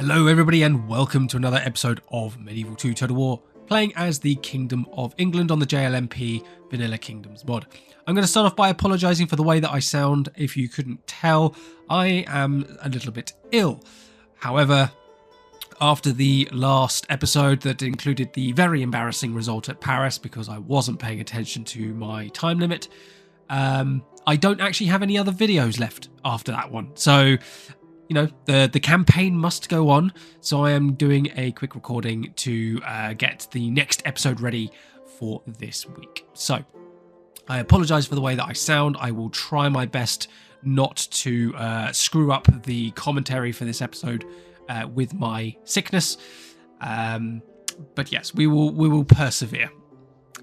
Hello everybody and welcome to another episode of Medieval 2 Total War, playing as the Kingdom of England on the JLMP Vanilla Kingdoms mod. I'm going to start off by apologising for the way that I sound. If you couldn't tell, I am a little bit ill. However, after the last episode that included the very embarrassing result at Paris because I wasn't paying attention to my time limit, I don't actually have any other videos left after that one. So, you know, the campaign must go on, so I am doing a quick recording to get the next episode ready for this week. So, I apologise for the way that I sound. I will try my best not to screw up the commentary for this episode with my sickness. But yes, we will persevere.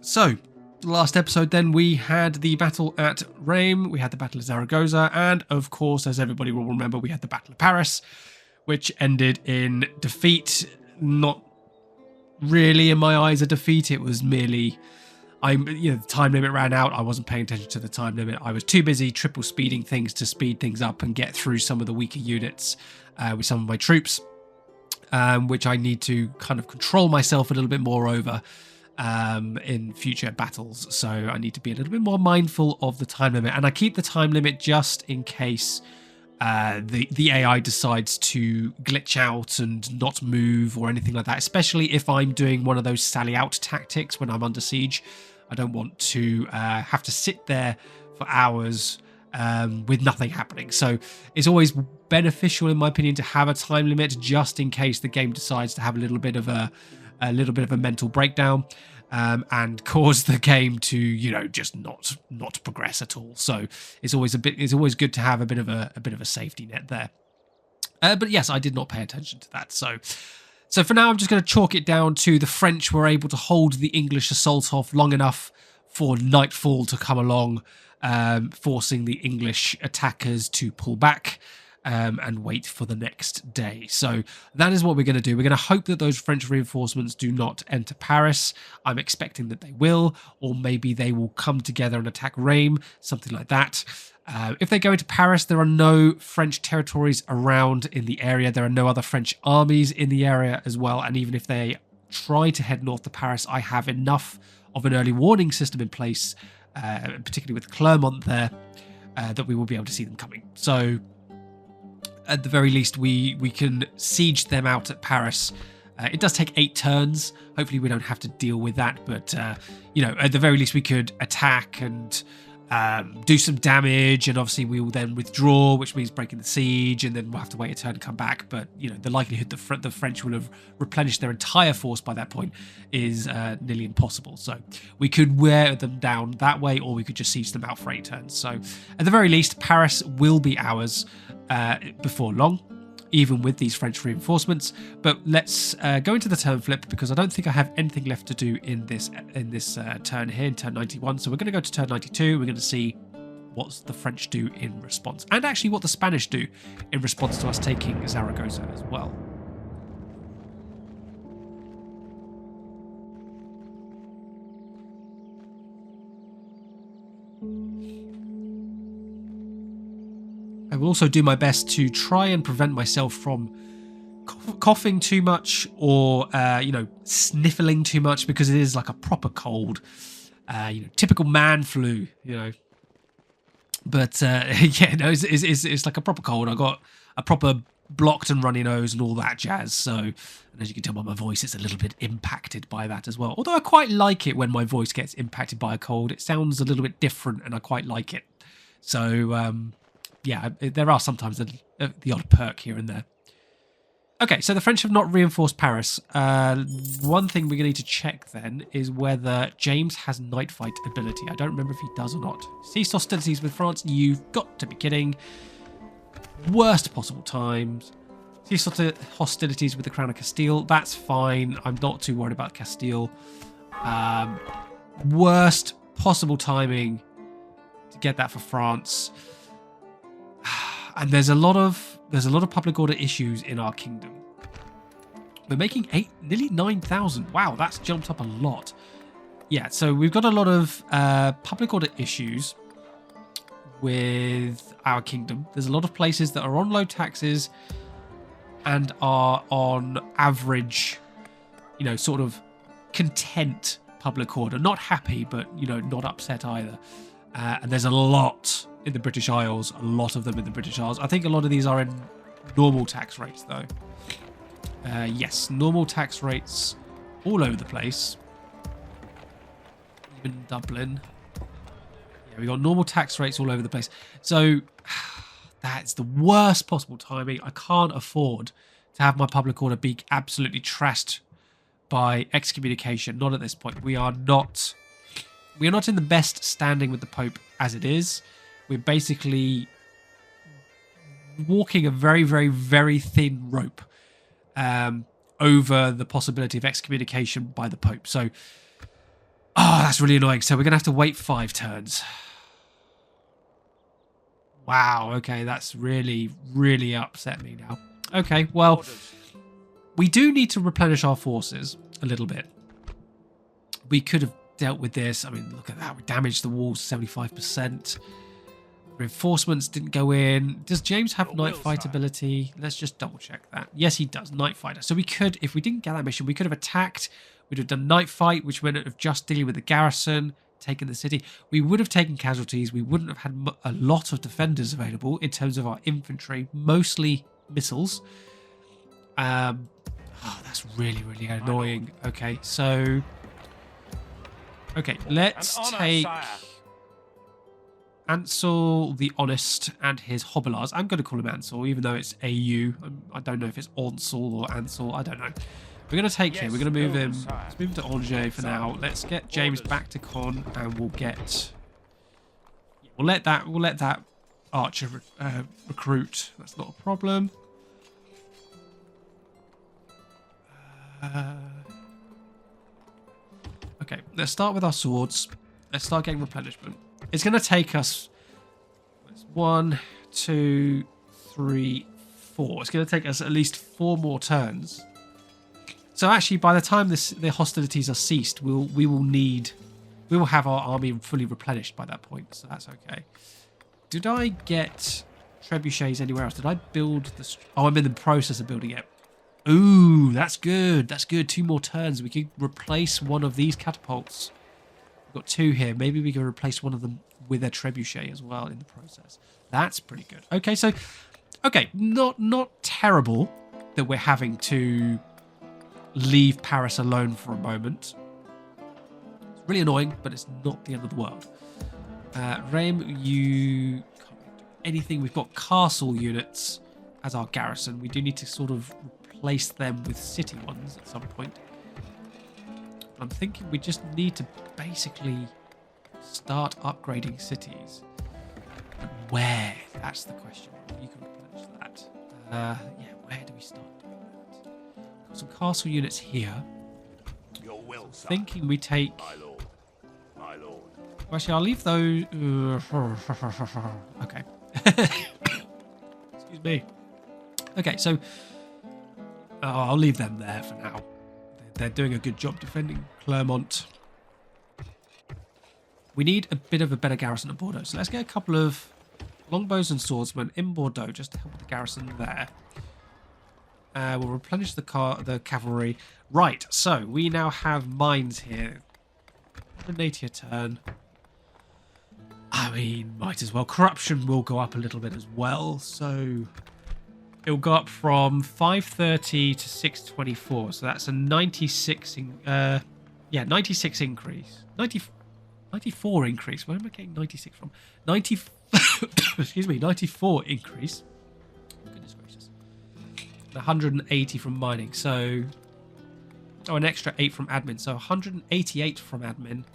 So, last episode then, we had the battle at Reims, we had the battle of Zaragoza, and of course, as everybody will remember, we had the battle of Paris, which ended in defeat. Not really, in my eyes, a defeat. It was merely, the time limit ran out. I wasn't paying attention to the time limit. I was too busy triple speeding things to speed things up and get through some of the weaker units with some of my troops, which I need to kind of control myself a little bit more over in future battles. So I need to be a little bit more mindful of the time limit, and I keep the time limit just in case the AI decides to glitch out and not move or anything like that, especially if I'm doing one of those sally out tactics when I'm under siege. I don't want to have to sit there for hours with nothing happening. So it's always beneficial, in my opinion, to have a time limit just in case the game decides to have a little bit of a mental breakdown and cause the game to just not progress at all. So it's always good to have a bit of a safety net there. But yes, I did not pay attention to that. So for now, I'm just going to chalk it down to the French were able to hold the English assault off long enough for nightfall to come along, forcing the English attackers to pull back and wait for the next day. So that is what we're going to do. We're going to hope that those French reinforcements do not enter Paris. I'm expecting that they will, or maybe they will come together and attack Reims, something like that. If they go into Paris, there are no French territories around in the area. There are no other French armies in the area as well. And even if they try to head north to Paris, I have enough of an early warning system in place, particularly with Clermont there, that we will be able to see them coming. So at the very least, we can siege them out at Paris. It does take 8 turns. Hopefully we don't have to deal with that. But, at the very least, we could attack and do some damage. And obviously we will then withdraw, which means breaking the siege. And then we'll have to wait a turn and come back. But, the likelihood that the French will have replenished their entire force by that point is nearly impossible. So we could wear them down that way, or we could just siege them out for 8 turns. So at the very least, Paris will be ours before long, even with these French reinforcements. But let's go into the turn flip, because I don't think I have anything left to do in this turn here, in turn 91. So we're going to go to turn 92. We're going to see what the French do in response, and actually what the Spanish do in response to us taking Zaragoza as well. I will also do my best to try and prevent myself from coughing too much or, sniffling too much, because it is like a proper cold, typical man flu, But, it's like a proper cold. I got a proper blocked and runny nose and all that jazz. So, and as you can tell by my voice, it's a little bit impacted by that as well. Although I quite like it when my voice gets impacted by a cold. It sounds a little bit different and I quite like it. So, yeah, there are sometimes the odd perk here and there. Okay, so the French have not reinforced Paris. One thing we're going to need to check then is whether James has night fight ability. I don't remember if he does or not. Ceased hostilities with France. You've got to be kidding. Worst possible times. Ceased hostilities with the Crown of Castile. That's fine. I'm not too worried about Castile. Worst possible timing to get that for France. And there's a lot of public order issues in our kingdom. We're making nearly 9,000. Wow, that's jumped up a lot. Yeah, so we've got a lot of public order issues with our kingdom. There's a lot of places that are on low taxes and are on average, you know, sort of content public order. Not happy, but, you know, not upset either. And there's a lot in the British Isles, a lot of them in the British Isles. I think a lot of these are in normal tax rates, though. Yes, normal tax rates all over the place. Even Dublin. Yeah, we got normal tax rates all over the place. So that's the worst possible timing. I can't afford to have my public order be absolutely trashed by excommunication. Not at this point. We are not in the best standing with the Pope as it is. We're basically walking a very, very, very thin rope over the possibility of excommunication by the Pope. So, that's really annoying. So we're going to have to wait 5 turns. Wow, okay, that's really, really upset me now. Okay, well, we do need to replenish our forces a little bit. We could have dealt with this. I mean, look at that. We damaged the walls 75%. Reinforcements didn't go in. Does James have night fight ability? Let's just double check that. Yes, he does. Night fighter. So we could, if we didn't get that mission, we could have attacked. We'd have done night fight, which meant of just dealing with the garrison, taken the city. We would have taken casualties. We wouldn't have had a lot of defenders available in terms of our infantry, mostly missiles. That's really, really annoying. Okay, so... Okay, let's take Ansel the Honest and his Hobblars. I'm going to call him Ansel, even though it's AU. I don't know if it's Ansel or Ansel. I don't know. We're going to take him. We're going to move him. Let's move him to Angers for now. Let's get James back to Con, and we'll get... We'll let that archer recruit. That's not a problem. Okay, let's start with our swords. Let's start getting replenishment. It's going to take us 1, 2, 3, 4. It's going to take us at least 4 more turns. So actually, by the time the hostilities are ceased, we will have our army fully replenished by that point. So that's okay. Did I get trebuchets anywhere else? Did I build the? Oh, I'm in the process of building it. Ooh, that's good. That's good. 2 more turns. We could replace one of these catapults. We've got 2 here. Maybe we can replace one of them with a trebuchet as well in the process. That's pretty good. Okay, so... Okay, not terrible that we're having to leave Paris alone for a moment. It's really annoying, but it's not the end of the world. Rame, you can't do anything. We've got castle units as our garrison. We do need to sort of replace them with city ones at some point. I'm thinking we just need to basically start upgrading cities. But where? That's the question. You can replenish that. Yeah, where do we start doing that? Got some castle units here. Your will, sir. Thinking we take... My lord. My lord. Well, actually, I'll leave those... Okay. Excuse me. Okay, so... I'll leave them there for now. They're doing a good job defending Clermont. We need a bit of a better garrison at Bordeaux. So let's get a couple of longbows and swordsmen in Bordeaux just to help with the garrison there. We'll replenish the cavalry. Right, so we now have mines here. 180 a turn. I mean, might as well. Corruption will go up a little bit as well, so... It'll go up from 530 to 624, so that's a 96 96 increase. 94 increase. Where am I getting 96 from? 94 increase. Goodness gracious. 180 from mining, so... Oh, an extra 8 from admin, so 188 from admin.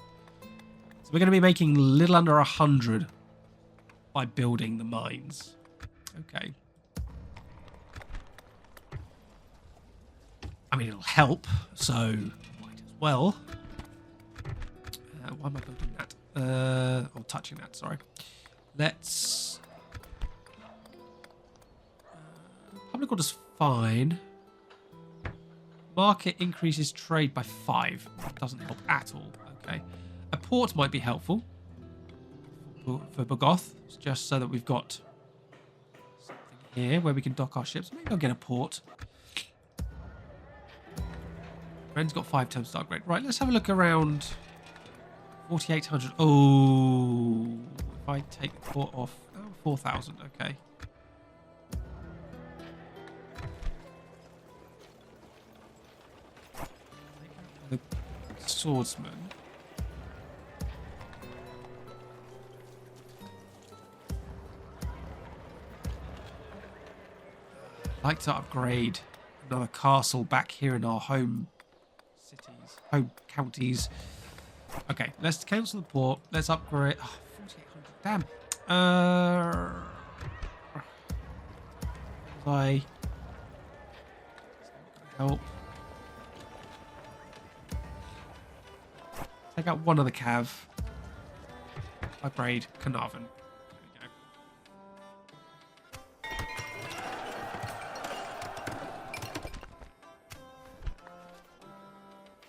So we're going to be making a little under 100 by building the mines. Okay. I mean, it'll help, so might as well. Why am I building that? Or touching that, sorry. Let's... public order's fine. Market increases trade by 5. That doesn't help at all. Okay. A port might be helpful for Bogoth, just so that we've got something here where we can dock our ships. Maybe I'll get a port. Ren's got 5 turns to upgrade. Right, let's have a look around. 4,800. Oh, if I take the port off, 4,000. Okay. The swordsman. I'd like to upgrade another castle back here in our home cities, home counties. Okay, let's cancel the port. Let's upgrade. Oh, 4,800. Damn. I help. Take out one of the cav. Upgrade Carnarvon. There we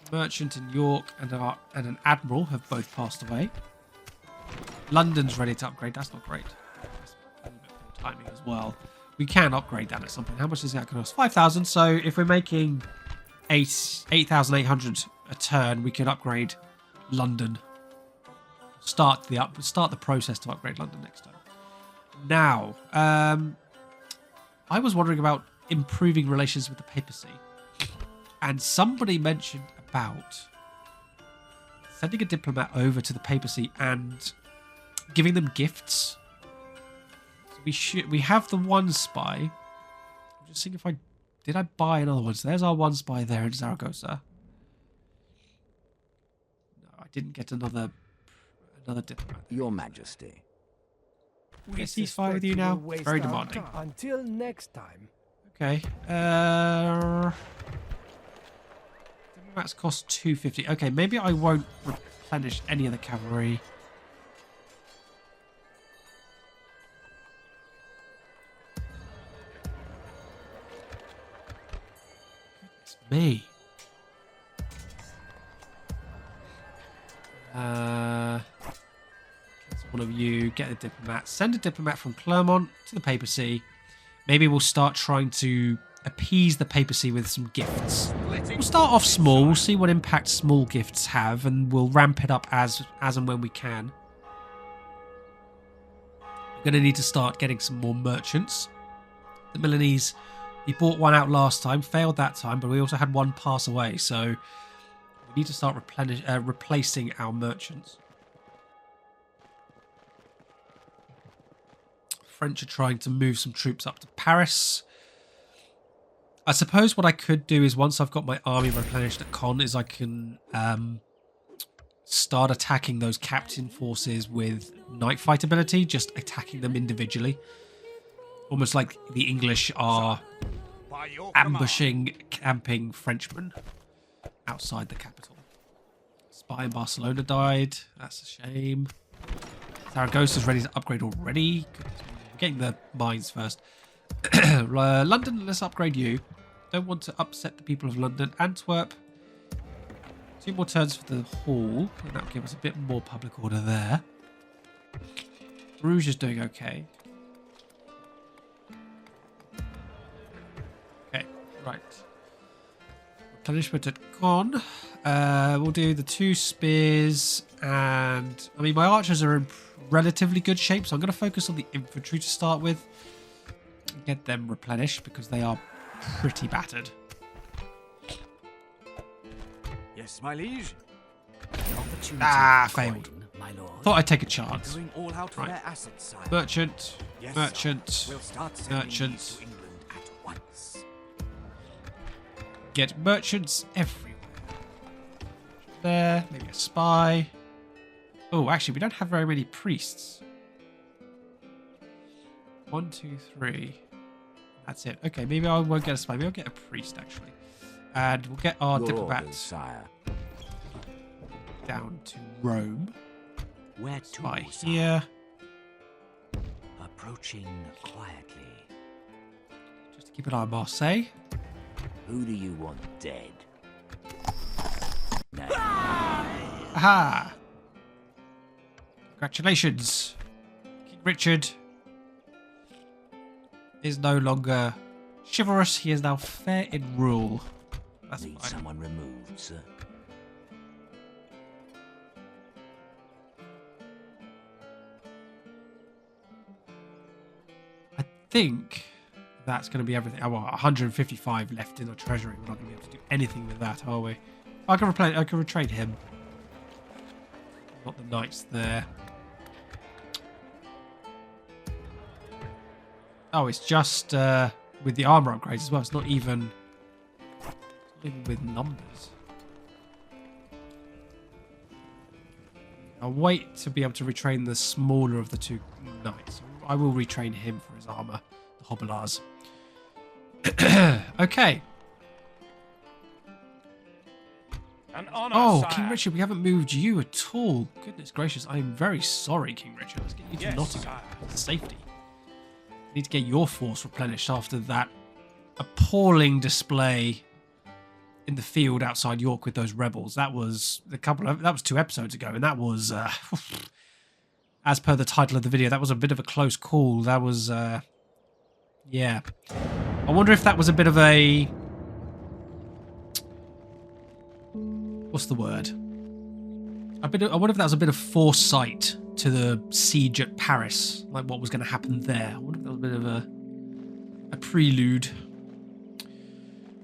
go. Merchant in York and an admiral have both passed away. London's ready to upgrade. That's not great. That's a little bit more timing as well. We can upgrade that at some point. How much does that cost? 5,000. So if we're making 8,800 a turn, we could upgrade London. Start the process to upgrade London next time. Now, I was wondering about improving relations with the papacy, and somebody mentioned about sending a diplomat over to the papacy and giving them gifts. So we have the one spy. I'm just seeing if did I buy another one. So there's our one spy there in Zaragoza. No, I didn't get another diplomat. Your Majesty. We ceasefire with you now. It's very demanding. Until next time. Okay. Diplomats cost 250. Okay, maybe I won't replenish any of the cavalry. Goodness me. One of you, get a diplomat. Send a diplomat from Clermont to the papacy. Maybe we'll start trying to appease the papacy with some gifts. We'll start off small. We'll see what impact small gifts have, and we'll ramp it up as and when we can. We're going to need to start getting some more merchants. The Milanese, we bought one out last time, failed that time, but we also had one pass away, so we need to start replacing our merchants. French are trying to move some troops up to Paris. I suppose what I could do is, once I've got my army replenished at Caen, is I can start attacking those captain forces with night fight ability, just attacking them individually. Almost like the English are ambushing, camping Frenchmen outside the capital. Spy in Barcelona died. That's a shame. Zaragoza's ready to upgrade already. Getting the mines first. London, let's upgrade you. Don't want to upset the people of London. Antwerp. 2 more turns for the hall. And that'll give us a bit more public order there. Bruges is doing okay. Okay, right. Replenishment at Caen. We'll do the 2 spears, and I mean, my archers are in relatively good shape, so I'm going to focus on the infantry to start with and get them replenished because they are pretty battered. Yes, my liege. Failed. My lord. Thought I'd take a chance. Going all out for Right. their assets, sire. Merchant, Yes, merchant, sire. We'll start sending merchant. these to England at once. Get merchants everywhere. There, maybe a spy. Oh, actually, we don't have very many priests. 1, 2, 3. That's it. Okay, maybe I won't get a spy. Maybe I'll get a priest, actually. And we'll get our Your diplomat orders, sire. down to Rome. Where Spy to, sire? here. Approaching quietly. Just to keep an eye on Marseille. Who do you want dead? No. Aha! Congratulations. King Richard is no longer chivalrous. He is now fair in rule. That's Need fine. someone removed, sir. I think that's going to be everything. Oh, well, 155 left in the treasury. We're not going to be able to do anything with that, are we? I can retrade him. Not the knights there. Oh, it's just with the armor upgrades as well. It's not even with numbers. I'll wait to be able to retrain the smaller of the two knights. I will retrain him for his armor, the hobblars. Okay. Oh, King Richard, we haven't moved you at all. Goodness gracious, I am very sorry, King Richard. Let's get you to Nottingham for safety. Need to get your force replenished after that appalling display in the field outside York with those rebels. That was that was 2 episodes ago, and that was as per the title of the video, that was a bit of a close call. That was yeah. I wonder if that was a bit of a what's the word? I wonder if that was a bit of foresight to the siege at Paris, like what was going to happen there. I wonder if that was a bit of a prelude.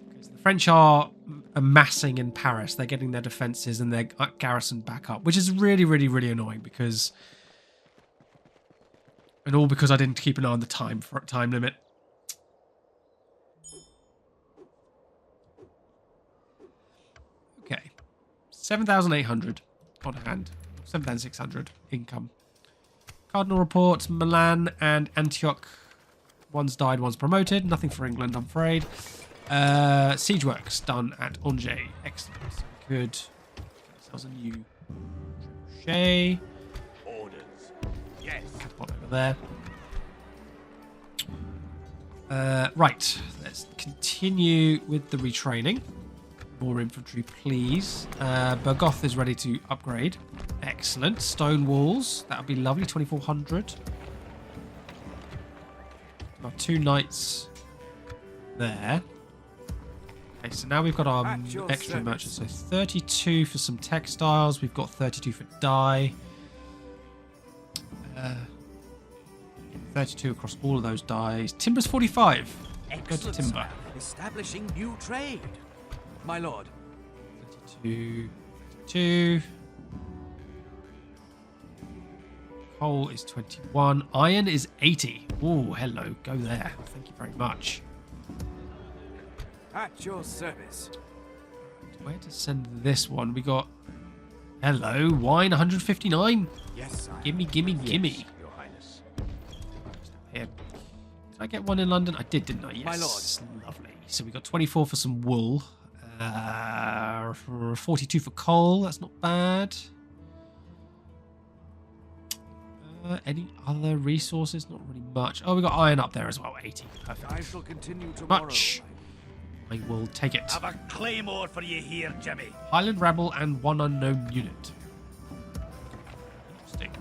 Because the French are amassing in Paris. They're getting their defences and their garrison back up, which is really, really, really annoying because... And all because I didn't keep an eye on the time limit. Okay. 7,800 on hand. 7,600 income. Cardinal reports, Milan and Antioch. One's died, one's promoted. Nothing for England, I'm afraid. Siege works done at Angers. Excellent. So we could get ourselves a new trebuchet. Orders. Yes. Catapult over there. Right. Let's continue with the retraining. More infantry, please. Bergoth is ready to upgrade. Excellent. Stone walls. That would be lovely. 2,400. Our 2 knights there. Okay, so now we've got our extra merchants. So 32 for some textiles. We've got 32 for dye. 32 across all of those dyes. Timber's 45. Go to timber. Establishing new trade. My lord. 32. 32. Coal is 21. Iron is 80. Oh, hello. Go there. Thank you very much. At your service. Where to send this one? We got... Hello. Wine 159. Yes, sir. Gimme, gimme, gimme. Yes, Your Highness. Here. Did I get one in London? I did, didn't I? Yes. My lord. Lovely. So we got 24 for some wool. 42 for coal. That's not bad. Any other resources? Not really much. Oh, we got iron up there as well. 80. Perfect. I shall continue tomorrow. Much. I will take it. Have a claymore for you here, Jimmy. Highland Rebel and 1 unknown unit. Interesting.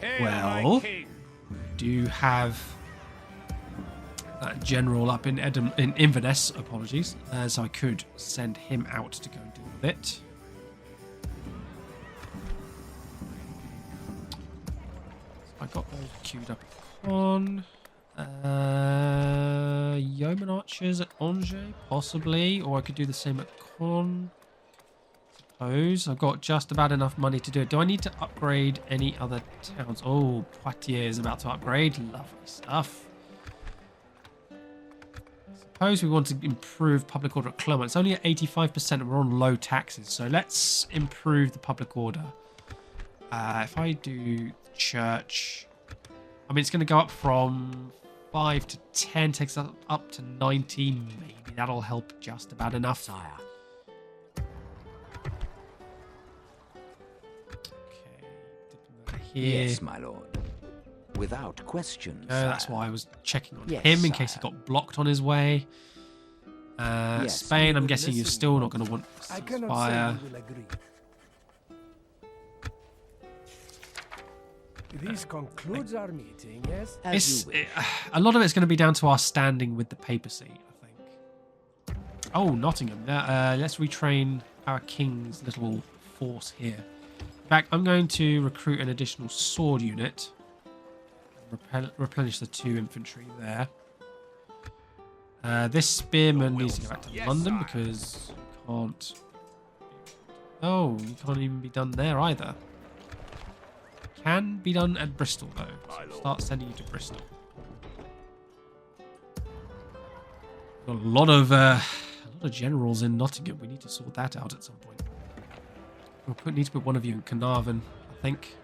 Hail, Well, my king. do have that general up in Inverness, apologies, so I could send him out to go and deal with it. I got those queued up on Yeoman Archers at Angers, possibly, or I could do the same at Caen. Suppose I've got just about enough money to do it. Do I need to upgrade any other towns? Oh, Poitiers is about to upgrade. Lovely stuff. Suppose we want to improve public order at Clermont. It's only at 85% and we're on low taxes, so let's improve the public order. If I do church, I mean, it's going to go up from 5 to 10, takes up to 90. Maybe that'll help just about enough. Sire. Okay, dipping that here. Yes, my lord. Without question, That's sire. why I was checking on Yes, him in case he sire. got blocked on his way. Yes, Spain, I'm would guessing you're listen, still not going to want I cannot ceasefire. say we will agree. This concludes our meeting, yes? As It's, you wish. a lot of it's going to be down to our standing with the papacy, I think. Oh, Nottingham. Let's retrain our king's little force here. In fact, I'm going to recruit an additional sword unit. Replenish the 2 infantry there. This spearman needs to go back to London because you can't... Oh, you can't even be done there either. Can be done at Bristol though. So start sending you to Bristol. Got a lot of generals in Nottingham. We need to sort that out at some point. We'll need to put one of you in Carnarvon, I think.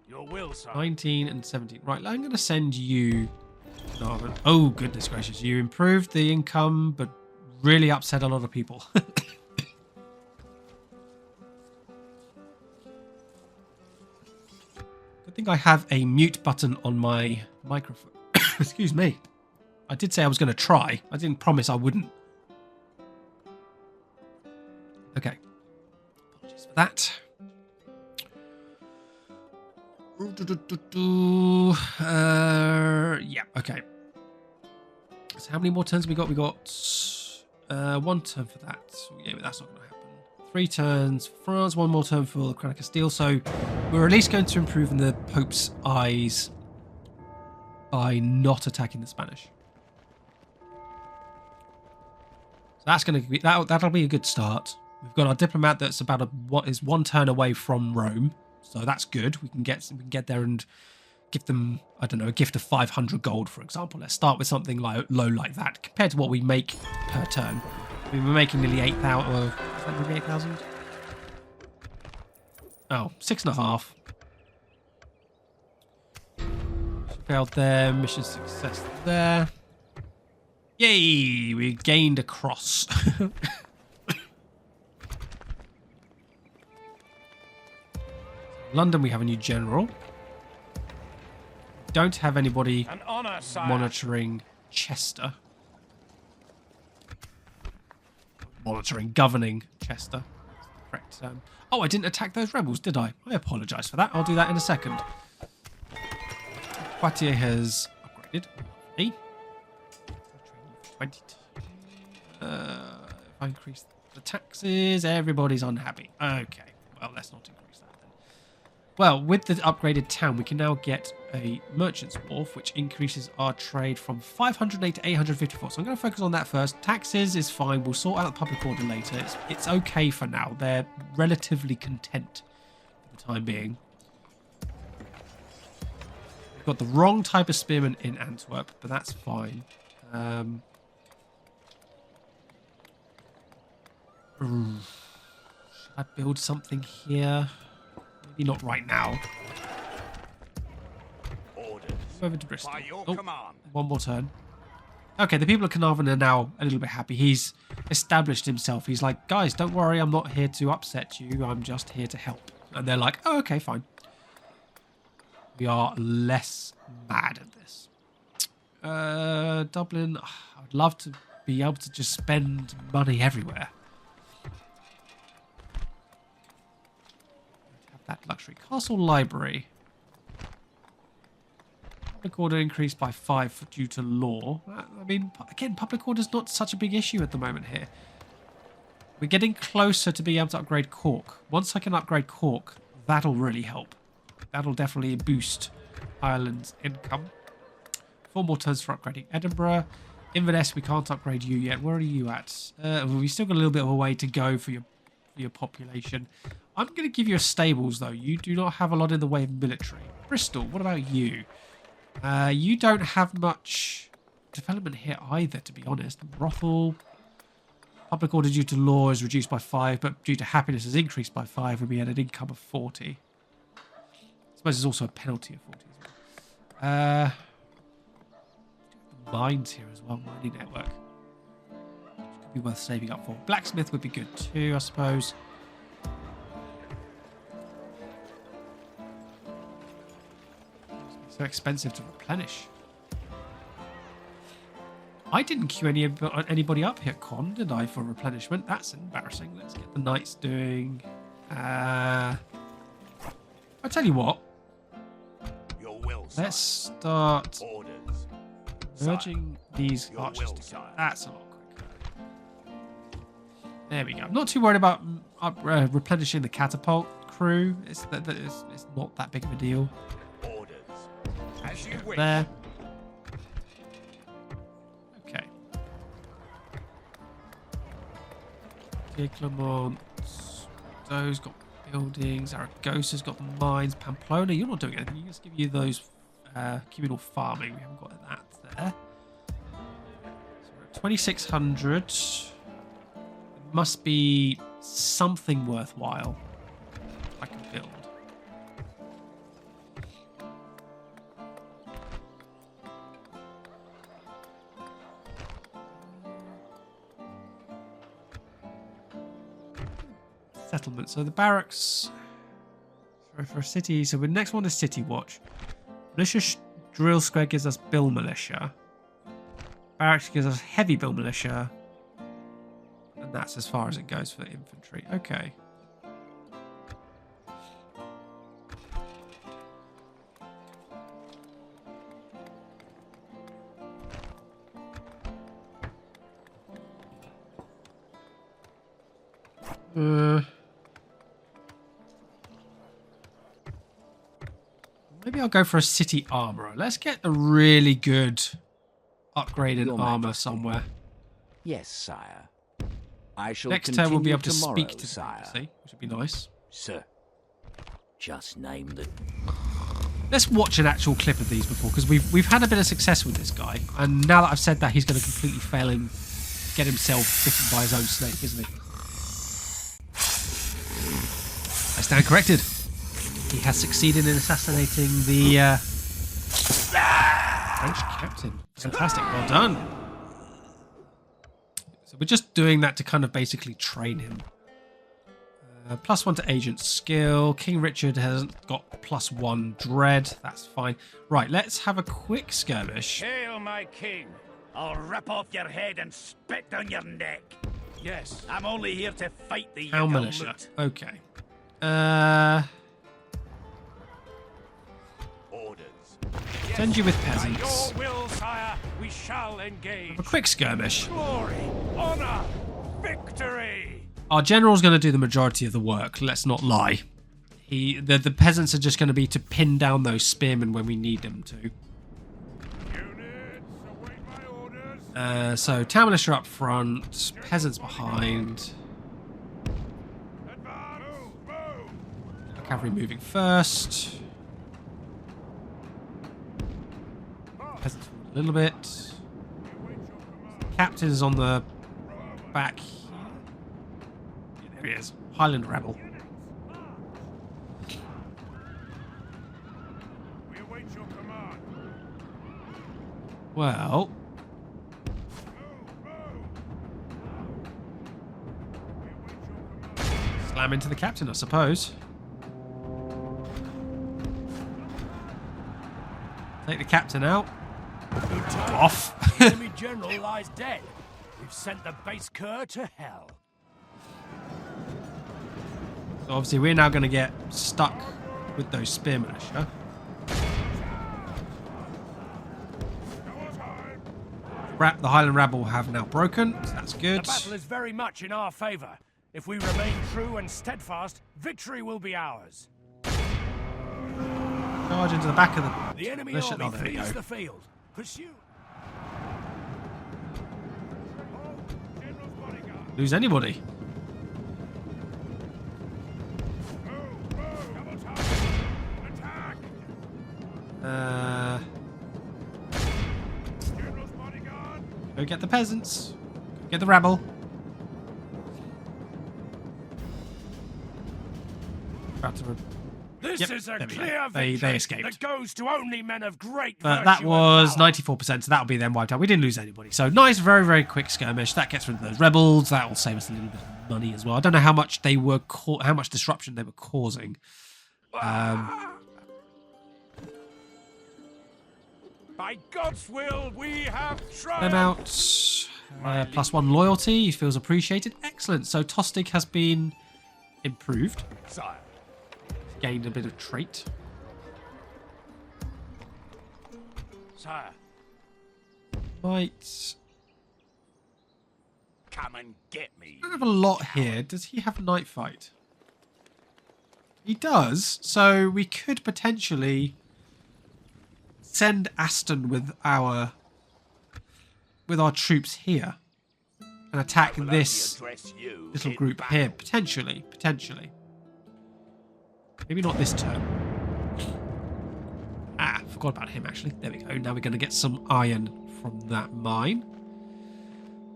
Your will, sir. 19 and 17. Right, I'm going to send you Carnarvon. Oh, goodness gracious. You improved the income, but really upset a lot of people. Good thing I have a mute button on my microphone. Excuse me. I did say I was going to try. I didn't promise I wouldn't. Okay. Apologies for that. Yeah, okay. So how many more turns have we got? We got 1 turn for that. Yeah, but that's not going to happen. 3 turns for France, 1 more turn for the Crown of Castile. So we're at least going to improve in the Pope's eyes by not attacking the Spanish. So that's going to be that'll be a good start. We've got our diplomat that's about what is 1 turn away from Rome. So that's good. We can get there and give them, I don't know, a gift of 500 gold, for example. Let's start with something low like that compared to what we make per turn. We were making nearly 8,000. Is that nearly 8,000? Oh, 6.5. Failed there. Mission success there. Yay! We gained a cross. London, we have a new general. Don't have anybody monitoring Chester. Governing Chester. That's the correct term. Oh, I didn't attack those rebels, did I? I apologise for that. I'll do that in a second. Poitiers has upgraded. Hey. 22. If I increase the taxes, everybody's unhappy. Okay. Well, let's not increase that then. Well, with the upgraded town, we can now get a merchant's wharf, which increases our trade from 508 to 854. So I'm going to focus on that first. Taxes is fine. We'll sort out the public order later. It's okay for now. They're relatively content for the time being. We've got the wrong type of spearman in Antwerp, but that's fine. Should I build something here? Maybe not right now. Over to Bristol. Oh, 1 more turn. Okay, the people of Carnarvon are now a little bit happy. He's established himself. He's like, guys, don't worry. I'm not here to upset you. I'm just here to help. And they're like, oh, okay, fine. We are less mad at this. Dublin. I would love to be able to just spend money everywhere. Have that luxury. Castle Library. Public order increased by 5 due to law. I mean, again, public order is not such a big issue at the moment here. We're getting closer to being able to upgrade Cork. Once I can upgrade Cork, that'll really help. That'll definitely boost Ireland's income. 4 more turns for upgrading Edinburgh. Inverness, we can't upgrade you yet. Where are you at? We've still got a little bit of a way to go for your population. I'm going to give you a stables, though. You do not have a lot in the way of military. Bristol, what about you? You don't have much development here either, to be honest. Brothel. Public order due to law is reduced by 5, but due to happiness is increased by 5, and we had an income of 40. I suppose there's also a penalty of 40 as well. Mines here as well, mining network. Which could be worth saving up for. Blacksmith would be good too, I suppose. So expensive to replenish. I didn't queue anybody up here, Con, did I, for replenishment? That's embarrassing. Let's get the knights doing. I tell you what. Your will, Let's start. Orders. Merging these Your archers will, together. sire. That's a lot quicker. There we go. I'm not too worried about replenishing the catapult crew. It's not that big of a deal. Orders. As you wish. There. Okay. Clermont. Those got buildings. Aragosa's got mines. Pamplona, you're not doing anything. You just give you those communal farming. We haven't got that there. So we're at 2,600. It must be something worthwhile I can build. Settlement. So the barracks for a city. So the next one is City Watch. Militia drill square gives us bill militia. Barracks gives us heavy bill militia. And that's as far as it goes for infantry. Okay. Maybe I'll go for a city armorer. Let's get the really good upgraded Your armor Majesty. somewhere. Yes, sire. I shall Next turn we'll be able to tomorrow, speak to the sire. embassy, which would be nice. Sir. Just name the... Let's watch an actual clip of these before, because we've had a bit of success with this guy, and now that I've said that, he's going to completely fail and get himself bitten by his own snake, isn't he? I stand corrected. He has succeeded in assassinating the French captain. Fantastic, well done. So we're just doing that to kind of basically train him. +1 to agent skill. King Richard hasn't got +1 dread. That's fine. Right, let's have a quick skirmish. Hail, my king! I'll rip off your head and spit down your neck. Yes. I'm only here to fight the Town Yaggle militia. loot. Okay. Orders. Send you with By peasants. your will, sire, we shall engage. A quick skirmish. Glory, honor, victory. Our general's going to do the majority of the work. Let's not lie. The peasants are just going to be to pin down those spearmen when we need them to. Units, await my orders. So town militia up front, peasants behind. Advance. Move. Cavalry moving first. Peasants a little bit. Captain is on the back. There he is. Highland Rebel. We await your command. Well, slam into the captain, I suppose. Take the captain out. Off. The enemy general lies dead. We've sent the base cur to hell. So obviously we're now going to get stuck with those spear militia. The Highland Rabble have now broken, so that's good. The battle is very much in our favour. If we remain true and steadfast, victory will be ours. Charge into the back of the The enemy militia. army Oh, there we flees go. the field. Pursue. General's bodyguard. Lose anybody. Double time. Attack. General's bodyguard. Go get the peasants. Go get the rabble. About to This Yep, is a there we go. clear They victory escaped. that goes to only men of great But virtue that and was valor. 94%, so that'll be them wiped out. We didn't lose anybody. So nice, very, very quick skirmish. That gets rid of those rebels. That will save us a little bit of money as well. I don't know how much they were, how much disruption they were causing. By God's will, we have triumphed. Them out. +1 loyalty. He feels appreciated. Excellent. So Tostig has been improved. Sire. Gained a bit of trait. Sire, Might... Come and get me. I don't have a lot here. Does he have a night fight? He does. So we could potentially send Aston with our troops here and attack this little group here. Potentially. Maybe not this turn. Ah, forgot about him actually. There we go. Now we're going to get some iron from that mine.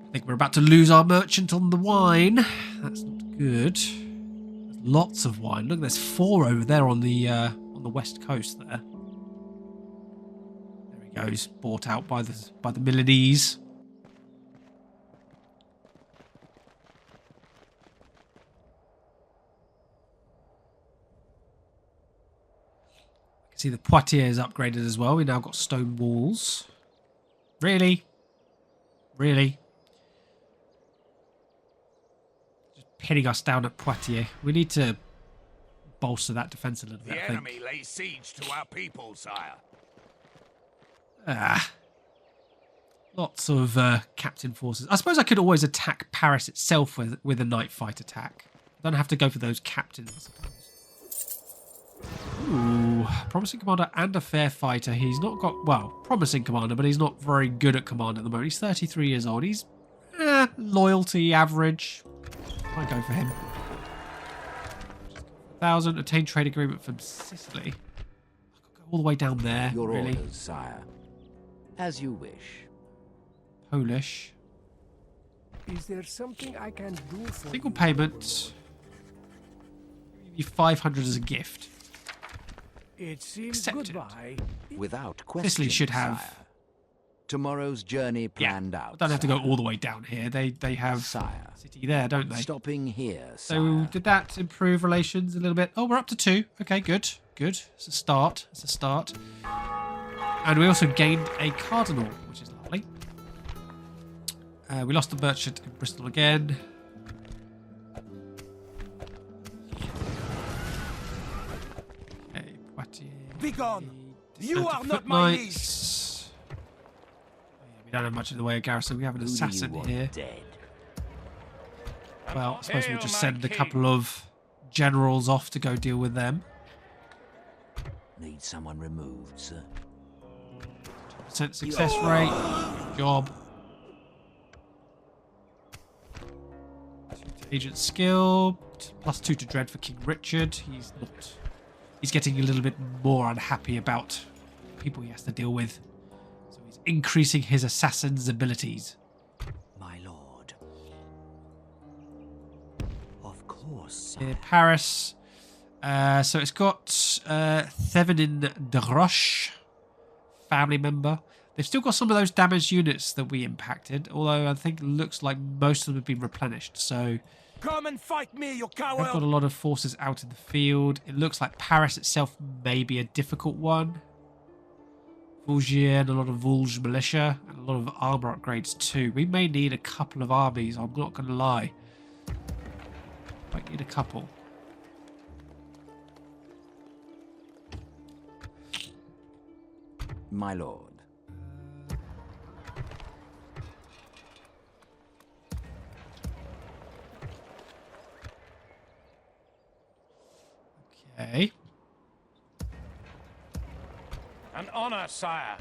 I think we're about to lose our merchant on the wine. That's not good. There's lots of wine. Look, there's 4 over there on the west coast there. There he goes, bought out by the Milanese. I can see the Poitiers is upgraded as well. We now got stone walls. Really? Pinning us down at Poitiers. We need to bolster that defense a little bit. The enemy lays siege to our people, sire. Lots of captain forces. I suppose I could always attack Paris itself with a night fight attack. I don't have to go for those captains. Ooh, promising commander and a fair fighter. He's not got, well, promising commander, but he's not very good at command at the moment. He's 33 years old. He's loyalty average. I go for him. 1,000 obtain trade agreement from Sicily. I could go all the way down there. Your really. orders, sire. As you wish. Polish. Is there something I can do for Single payment. Give you 500 as a gift. It seems Accepted. goodbye. Without question, Sicily should have. sire. Tomorrow's journey planned out. I don't have to go sire. all the way down here. They have Sire. city there, don't they? Stopping here, So sire. did that improve relations a little bit? Oh, we're up to 2. Okay, good. It's a start. And we also gained a cardinal, which is lovely. We lost a merchant in Bristol again. Okay, Poitiers. Begone! You Dismounted are not my liege! footlights. Oh, yeah, we don't have much in the way of garrison. We have an Who do you assassin want here. dead? Well, I suppose we'll Hail, just my send a king. couple of generals off to go deal with them. Need someone removed, sir. % success rate. Good job. Agent skill. +2 to dread for King Richard. He's getting a little bit more unhappy about people he has to deal with. So he's increasing his assassin's abilities. My lord. Of course, Here, sire. Paris. So it's got Thevenin de Roche, family member. They've still got some of those damaged units that we impacted, although I think it looks like most of them have been replenished. So Come and fight me, you they've got a coward! lot of forces out in the field. It looks like Paris itself may be a difficult one. Vosgier and a lot of Vosges militia and a lot of armor upgrades too. We may need a couple of armies, I'm not going to lie. Might need a couple. My lord. Okay. An honor, sire.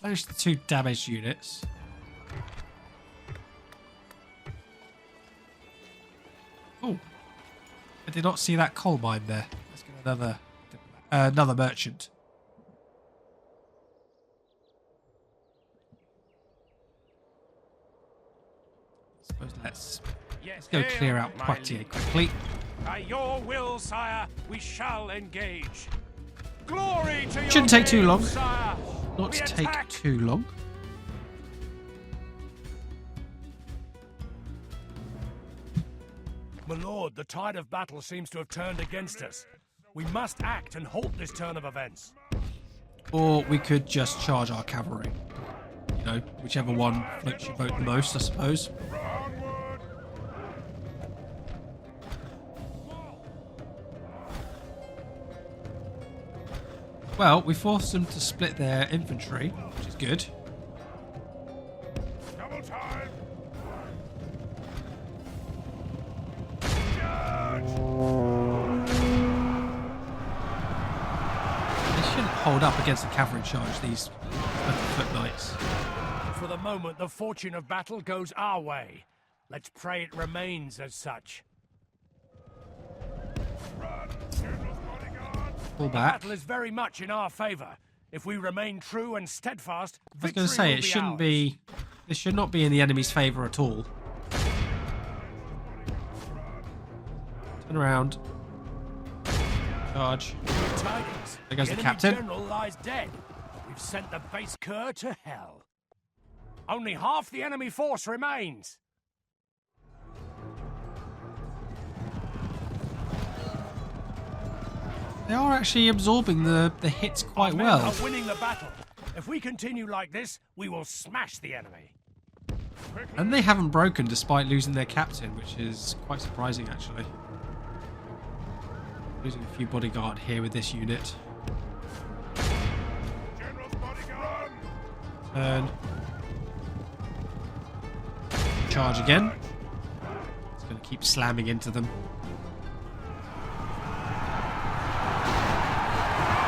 Finish the 2 damaged units. Oh, I did not see that coal mine there. Let's get another merchant. I suppose let's go clear out Poitiers quickly. By your will, sire, we shall engage. Glory to your Shouldn't take too name, long. sire. Not We to take attack. too long. My lord, the tide of battle seems to have turned against us. We must act and halt this turn of events. Or we could just charge our cavalry. You know, whichever one floats your boat the most, I suppose. Well, we forced them to split their infantry, which is good. Double time. They shouldn't hold up against a cavalry charge, these foot knights. For the moment, the fortune of battle goes our way. Let's pray it remains as such. Pull The back. battle is very much in our favor. If we remain true and steadfast, I was going to say, it shouldn't be... This should not be in the enemy's favour at all. Turn around. Charge. Tidings. There goes the enemy captain. general lies dead. We've sent the base cur to hell. Only half the enemy force remains. They are actually absorbing the hits quite Our men well. are winning the battle. If we continue like this, we will smash the enemy. And they haven't broken despite losing their captain, which is quite surprising actually. Losing a few bodyguard here with this unit. General's bodyguard. Turn. Charge again. It's going to keep slamming into them.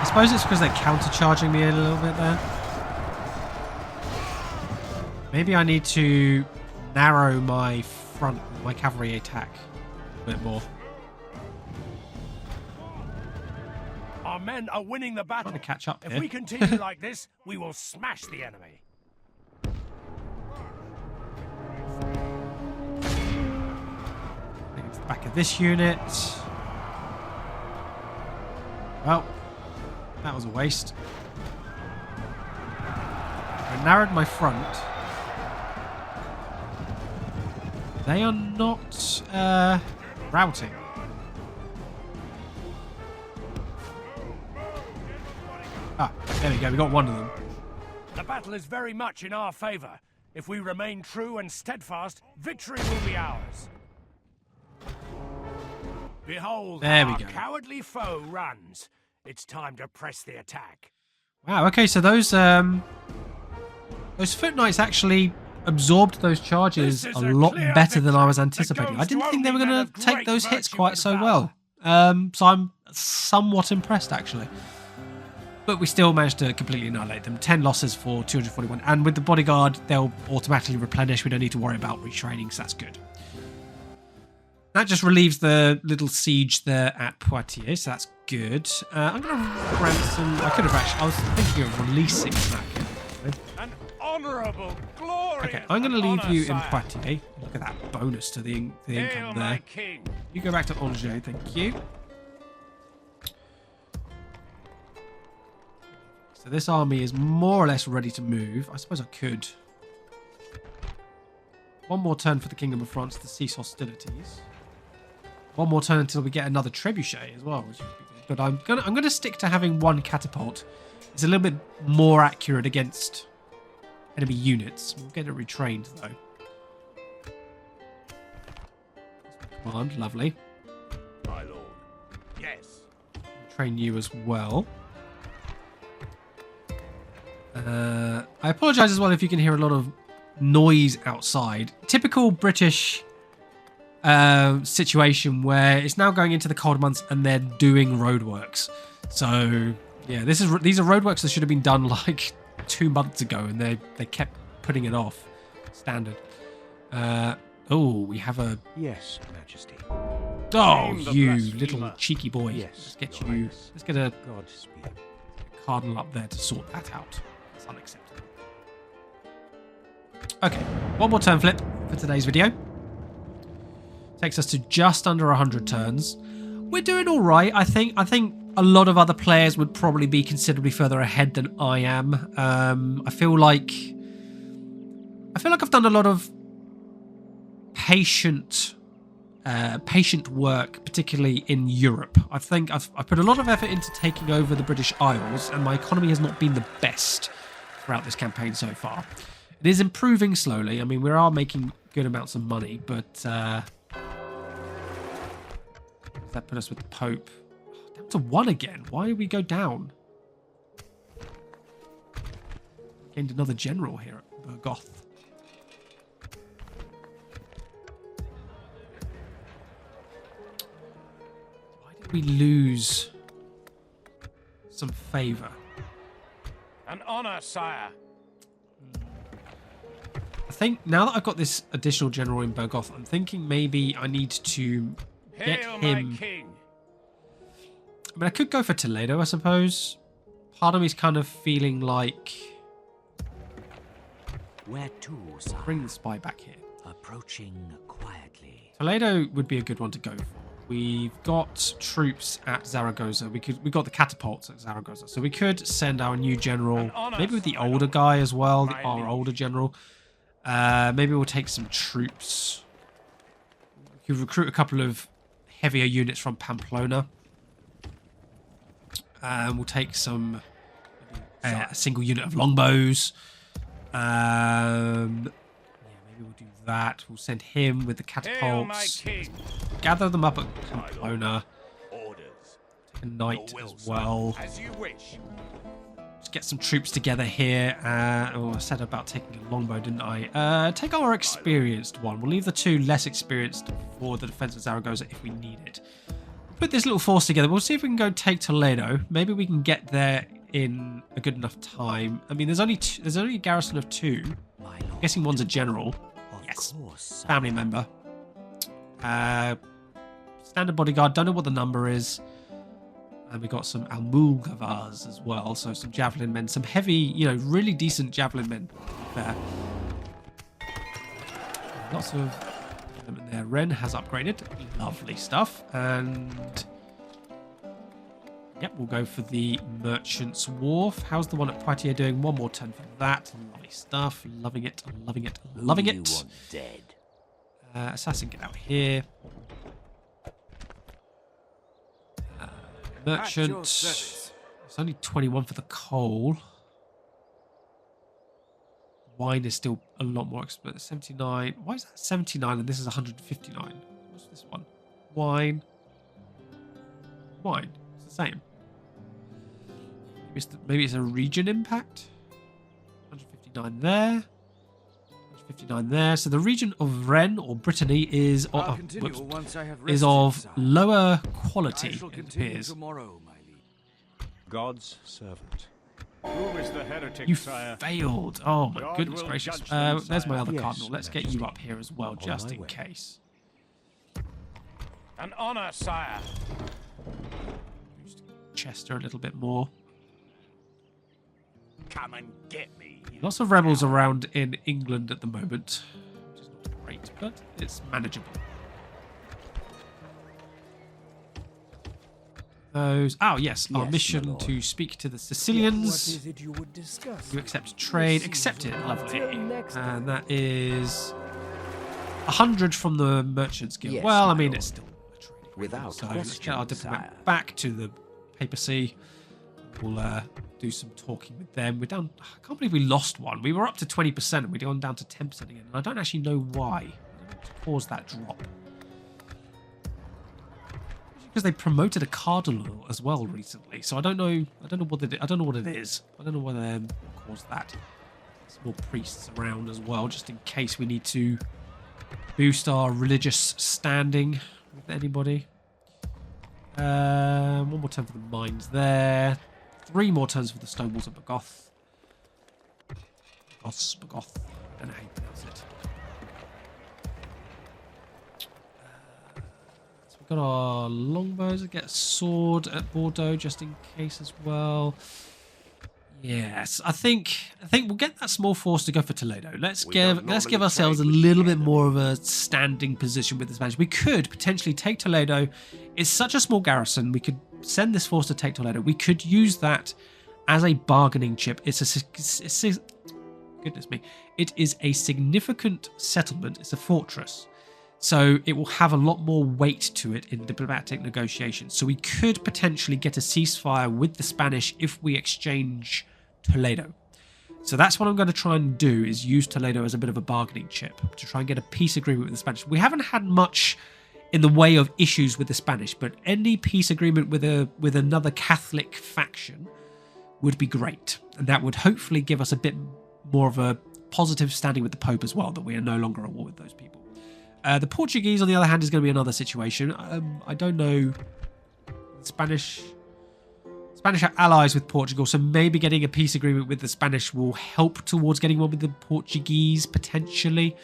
I suppose it's because they're counter-charging me a little bit there. Maybe I need to narrow my front, my cavalry attack a bit more. Our men are winning the battle. Trying to catch up If here. we continue like this, we will smash the enemy. Against the back of this unit. Well, that was a waste. I narrowed my front. They are not routing. Ah, there we go. We got one of them. The battle is very much in our favor. If we remain true and steadfast, victory will be ours. Behold, There we our go. cowardly foe runs. It's time to press the attack. Wow. Okay, so those foot knights actually absorbed those charges This a is a lot clear better than I was victory that anticipating. I goes didn't to think they were only going men to of take great those hits virtue quite and so valor. well. So I'm somewhat impressed actually. But we still managed to completely annihilate them. 10 losses for 241. And with the bodyguard, they'll automatically replenish. We don't need to worry about retraining, so that's good. That just relieves the little siege there at Poitiers, so that's good. I'm going to ransom... I could have actually... I was thinking of releasing that. An honourable, glorious. Okay, I'm going to leave honour, you in sire. Poitiers. Look at that bonus to the Hail income my there. king. You go back to Angers, thank you. So this army is more or less ready to move. I suppose I could. One more turn for the Kingdom of France to cease hostilities. One more turn until we get another trebuchet as well, which would be good. But I'm gonna stick to having one catapult. It's a little bit more accurate against enemy units. We'll get it retrained though. Command, lovely. My lord. Yes. Train you as well. I apologise as well if you can hear a lot of noise outside. Typical British situation where it's now going into the cold months and they're doing roadworks. So yeah, these are roadworks that should have been done like 2 months ago, and they kept putting it off. Standard. Oh, we have a... Yes, Majesty. Oh, Shame the you blasphemer. little cheeky boy. Yes, Let's get Your you... Highness. Let's get a Godspeed. cardinal up there to sort that out. It's unacceptable. Okay, one more turn flip for today's video. Takes us to just under 100 turns. We're doing all right, I think. I think a lot of other players would probably be considerably further ahead than I am. I feel like I've done a lot of patient work, particularly in Europe. I think I've put a lot of effort into taking over the British Isles, and my economy has not been the best throughout this campaign so far. It is improving slowly. I mean, we are making good amounts of money, but that put us with the Pope. Down to 1 again. Why did we go down? Gained another general here at Burgoth. Why did we lose some favour? An honor, sire. I think now that I've got this additional general in Burgoth, I'm thinking maybe I need to get Hail, him. my king. I mean, I could go for Toledo, I suppose. Part of me's kind of feeling like Where to, sire? bring the spy back here. Approaching quietly. Toledo would be a good one to go for. We've got troops at Zaragoza. We got the catapults at Zaragoza, so we could send our new general, maybe with the older guy as well, our older general. Maybe we'll take some troops. We could recruit a couple of heavier units from Pamplona. We'll take some a single unit of longbows. Yeah, maybe we'll do that. We'll send him with the Hail, my catapults. king. Gather them up at Pamplona. Orders. Take a knight Your will, as well. sire, as you wish. Let's get some troops together here. Oh, I said about taking a longbow, didn't I? Take our experienced one. We'll leave the two less experienced for the defense of Zaragoza if we need it. Put this little force together. We'll see if we can go take Toledo. Maybe we can get there in a good enough time. I mean, there's only a garrison of 2. My lord. I'm guessing one's a general. Of Yes. course, sire. Family member. Standard bodyguard. Don't know what the number is. And we got some Almulgavars as well. So some javelin men. Some heavy, really decent javelin men there. Lots of equipment there. Ren has upgraded. Lovely stuff. And yep, we'll go for the Merchant's Wharf. How's the one at Poitiers doing? One more turn for that. Lovely stuff. Loving it. Loving it. Loving You it. want dead. Assassin, get out here. Merchant. your service. It's only 21 for the coal. Wine is still a lot more expensive. 79. Why is that 79 and this is 159? What's this one? Wine. Wine. It's the same. Maybe it's a region impact. 159 there. 159 there. So the region of Rennes or Brittany is I'll continue once I have is rested, of sire. lower I quality, shall it continue appears. tomorrow, my liege. God's servant. Who is the heretic, You sire? failed. Oh my God goodness will gracious. judge them, There's my sire. other Yes, cardinal. Let's get you up here as well, On just my in way. case. An honor, sire. Boost Chester a little bit more. Come and get me. Lots of rebels around in England at the moment, which is not great, but it's manageable. Those. Oh yes, our Yes, my mission lord. to speak to the What Sicilians. is it you would discuss? You accept trade. Accept it. Lovely. And that is 100 from the Merchants Guild. Yes, well, I my mean, lord. it's still a trading Without so let's get our question, diplomat sire. back to the papacy. We'll do some talking with them. We're down. I can't believe we lost one. We were up to 20% and we're gone down to 10% again. And I don't actually know why. I don't know what caused that drop. Because they promoted a cardinal as well recently, so I don't know. I don't know what it. I don't know what it is. I don't know what caused that. There's more priests around as well, just in case we need to boost our religious standing with anybody. One more turn for the mines there. 3 more turns for the stone walls of Bagoth. Bagoth. I don't know how you pronounce it. Got our longbows. Get a sword at Bordeaux just in case as well. Yes, I think we'll get that small force to go for Toledo. Let's give ourselves a little bit more of a standing position with the Spanish. We could potentially take Toledo. It's such a small garrison. We could send this force to take Toledo. We could use that as a bargaining chip. Goodness me, it is a significant settlement. It's a fortress. So it will have a lot more weight to it in diplomatic negotiations. So we could potentially get a ceasefire with the Spanish if we exchange Toledo. So that's what I'm going to try and do, is use Toledo as a bit of a bargaining chip to try and get a peace agreement with the Spanish. We haven't had much in the way of issues with the Spanish, but any peace agreement with another Catholic faction would be great. And that would hopefully give us a bit more of a positive standing with the Pope as well, that we are no longer at war with those people. The Portuguese, on the other hand, is going to be another situation. I don't know. Spanish are allies with Portugal, so maybe getting a peace agreement with the Spanish will help towards getting one with the Portuguese, potentially.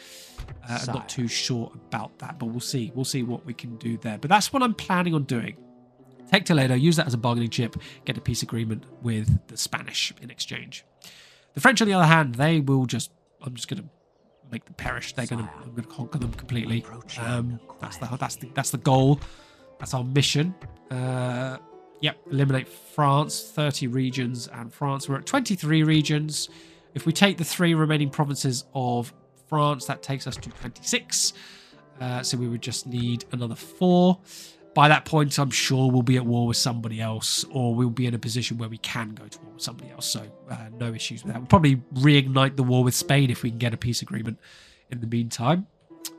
I'm not too sure about that, but we'll see. We'll see what we can do there. But that's what I'm planning on doing. Take Toledo, use that as a bargaining chip, get a peace agreement with the Spanish in exchange. The French, on the other hand, they will just... I'm just going to make them perish. I'm going to conquer them completely. That's the goal. That's our mission. Yep, eliminate France, 30 regions, and France. We're at 23 regions. If we take the 3 remaining provinces of France, that takes us to 26. So we would just need another 4. By that point, I'm sure we'll be at war with somebody else, or we'll be in a position where we can go to war with somebody else. So no issues with that. We'll probably reignite the war with Spain if we can get a peace agreement in the meantime.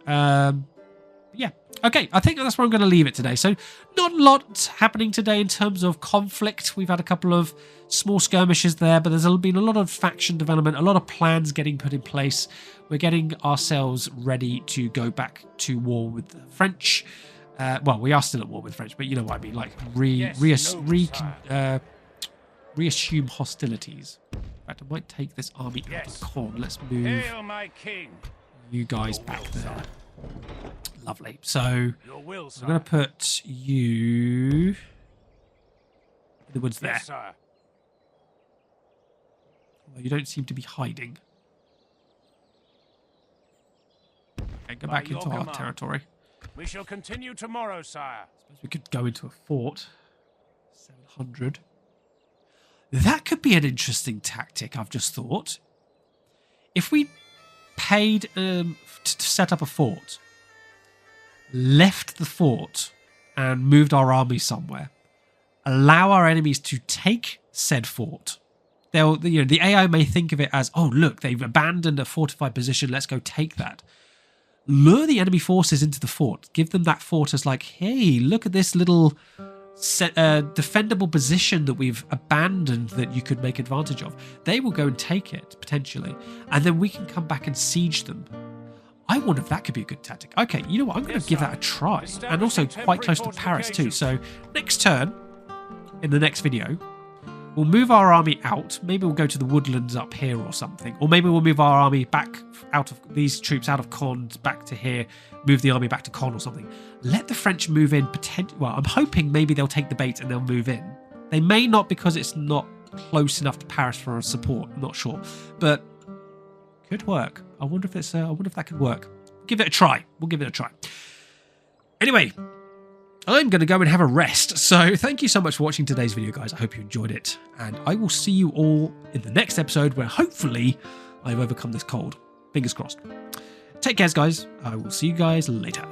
Yeah. Okay, I think that's where I'm going to leave it today. So not a lot happening today in terms of conflict. We've had a couple of small skirmishes there, but there's been a lot of faction development, a lot of plans getting put in place. We're getting ourselves ready to go back to war with the French. Well, we are still at war with the French, but you know what I mean, like reassume hostilities. In fact, I might take this army out of Caen. Let's move you guys back there. Lovely. So I'm going to put you in the woods there. Although you don't seem to be hiding. Okay, go back into our territory. We shall continue tomorrow, sire. I suppose we could go into a fort. 700. That could be an interesting tactic, I've just thought. If we paid to set up a fort, left the fort and moved our army somewhere, allow our enemies to take said fort. The AI may think of it as, oh look, they've abandoned a fortified position, let's go take that. Lure the enemy forces into the fort, give them that fort as like, hey, look at this little defendable position that we've abandoned that you could make advantage of. They will go and take it, potentially, and then we can come back and siege them. I wonder if that could be a good tactic. Okay, you know what? I'm going to give that a try. And also quite close to Paris too. So next turn, in the next video, we'll move our army out. Maybe we'll go to the woodlands up here or something. Or maybe we'll move our army back out of these troops out of Caen back to here. Move the army back to Caen or something. Let the French move in. Well, I'm hoping maybe they'll take the bait and they'll move in. They may not because it's not close enough to Paris for support. I'm not sure. But could work. I wonder if that could work. Give it a try. We'll give it a try. Anyway, I'm going to go and have a rest. So thank you so much for watching today's video, guys. I hope you enjoyed it. And I will see you all in the next episode where hopefully I've overcome this cold. Fingers crossed. Take care, guys. I will see you guys later.